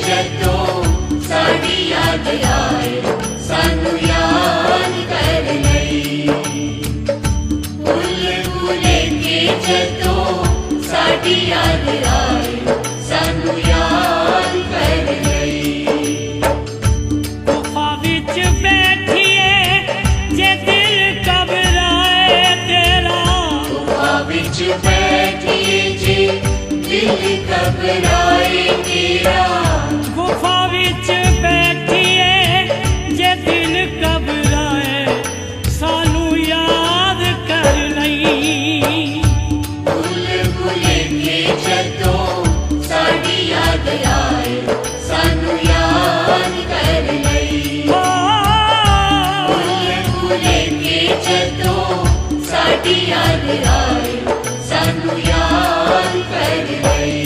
जदों साडी याद आए सानू याद कर लई। भुल भुले के जदों साडी याद आए सानू याद कर लई। गुफा विच बैठिए जे दिल घबराए तेरा, गुफा विच बैठिए जे दिल घबराए तेरा। गुफा विच बैठिए जे दिल घबराए सानू याद कर लई। भुल भुले के जदों साडी याद आए सानू याद कर लई। भुल भुले के जदों साडी याद आए सानू याद कर लई।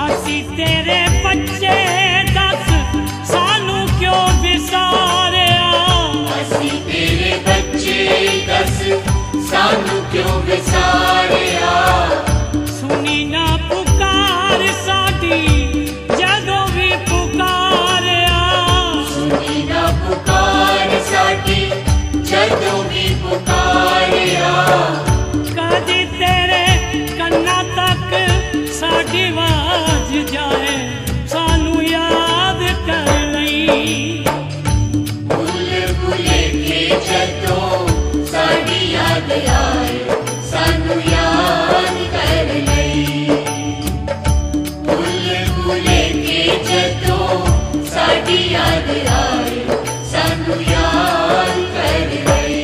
ਅਸੀਂ तेरे बच्चे दस सानू क्यों विसारिया। असी तेरे बच्चे दस सानू क्यों विसारिया। सुनी ना पुकार साडी जदों भी पुकारिया। सुनी ना पुकार साडी जदों भी पुकारिया। कदी तेरे कन्ना तक साडी आवाज जाए सानू याद कर लई। भुल भुले के जदों साडी याद आए सानू याद कर लई। भुल भुले के जदों साडी याद आए सानू याद कर लई।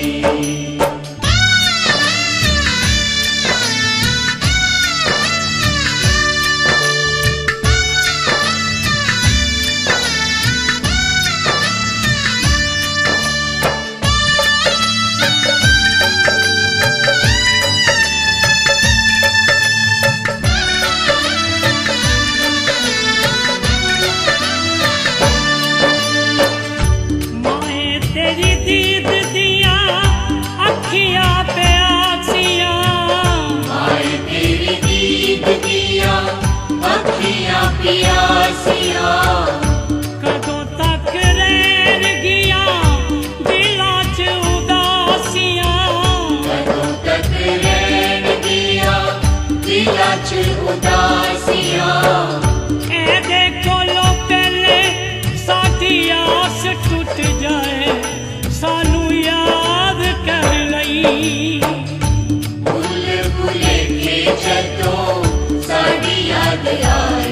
माए तेरी दीद दिया अखियां प्यासियां। आए तेरी दीद दिया अखियां प्यासियां। कदों तक रहनगियां दिलां च उदासियां। कदों तक रहनगियां दिलां च उदासियां। एदे कोलों पहले साडी आस टूट जाए सानू याद कर लई। भुल भुले के जदों साडी याद आए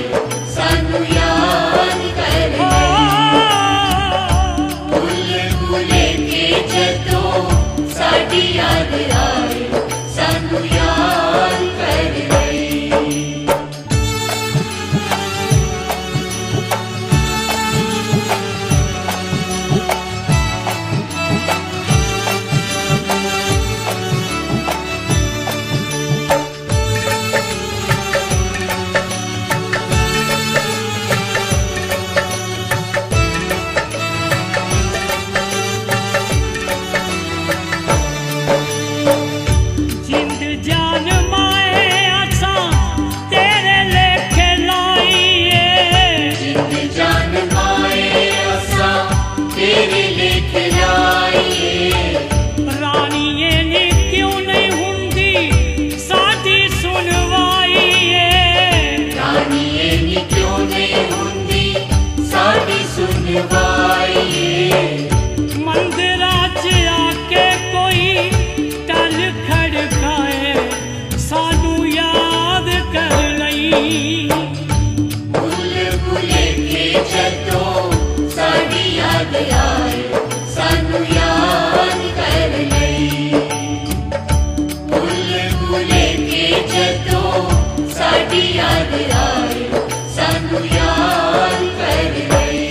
सानू याद कर लई। भुल भुले के जदों साडी याद आए सानू याद कर लई। जिंद जान माए आसा तेरे लेखे लाइए। जिंद जान माए असा तेरे लेख लाइए। रानिए नी क्यों नहीं हुंदी साडी सुनवाइए। रानिए नी क्यों नहीं हुंदी साडी सुनवाइए। मंदिरा च आके कोई टल खड़काए सानू याद कर लई। भुल भुले के जदों साडी याद आए सानू याद कर लई। भुल भुले के जदों साडी याद आए सानू याद कर लई।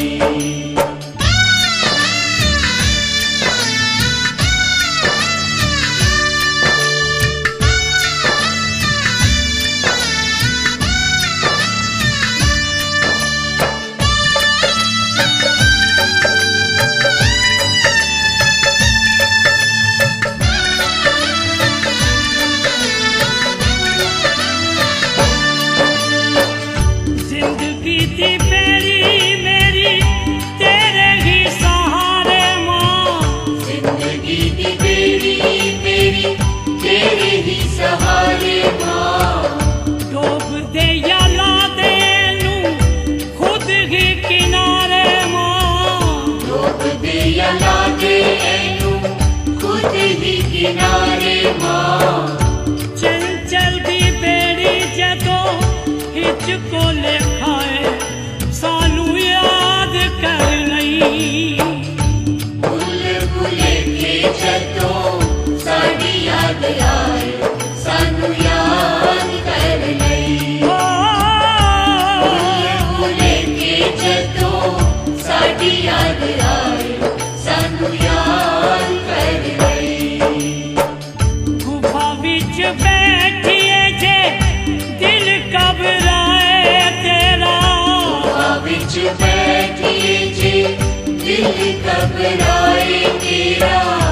ਭੁੱਲੇ ਕੇ ਜਦੋਂ ਸਾਡੀ ਯਾਦ ਆਏ ਸਾਨੂੰ ਯਾਦ ਕਰ ਲਈ ਗੁਫਾ ਵਿੱਚ ਬੈਠੀਏ ਜੇ ਦਿਲ ਘਬਰਾਏ ਤੇਰਾ ਗੁਫਾ ਵਿੱਚ ਬੈਠੀਏ ਜੇ ਦਿਲ ਘਬਰਾਏ ਤੇਰਾ